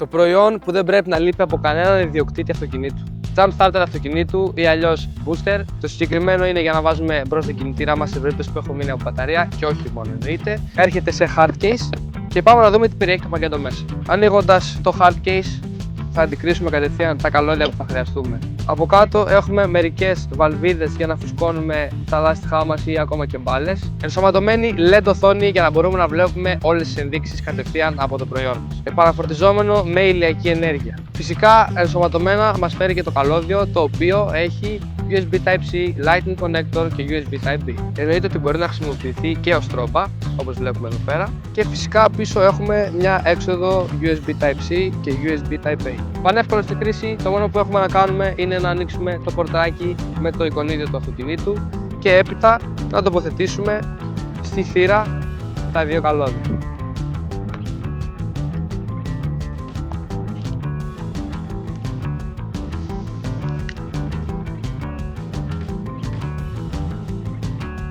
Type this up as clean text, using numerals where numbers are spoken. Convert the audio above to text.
Το προϊόν που δεν πρέπει να λείπει από κανέναν ιδιοκτήτη αυτοκινήτου. Jump starter αυτοκινήτου ή αλλιώς booster. Το συγκεκριμένο είναι για να βάζουμε μπρος τον κινητήρα μας σε περίπτωση που έχουμε μείνει από μπαταρία και όχι μόνο εννοείται. Έρχεται σε hard case και πάμε να δούμε τι περιέχει το πακέτο μέσα. Ανοίγοντας το hard case, θα αντικρίσουμε κατευθείαν τα καλώδια που θα χρειαστούμε. Από κάτω έχουμε μερικές βαλβίδες για να φουσκώνουμε τα λάστιχά μας ή ακόμα και μπάλες. Ενσωματωμένη LED οθόνη για να μπορούμε να βλέπουμε όλες τις ενδείξεις κατευθείαν από το προϊόν μας. Επαναφορτιζόμενο με ηλιακή ενέργεια. Φυσικά ενσωματωμένα μας φέρει και το καλώδιο, το οποίο έχει USB Type-C, Lightning Connector και USB Type-B. Εννοείται ότι μπορεί να χρησιμοποιηθεί και ως τρόπα, όπως βλέπουμε εδώ πέρα. Και φυσικά πίσω έχουμε μια έξοδο USB Type-C και USB Type-A. Πανεύκολο στη χρήση, το μόνο που έχουμε να κάνουμε είναι να ανοίξουμε το πορτάκι με το εικονίδιο του αυτοκινήτου και έπειτα να τοποθετήσουμε στη θύρα τα δύο καλώδια.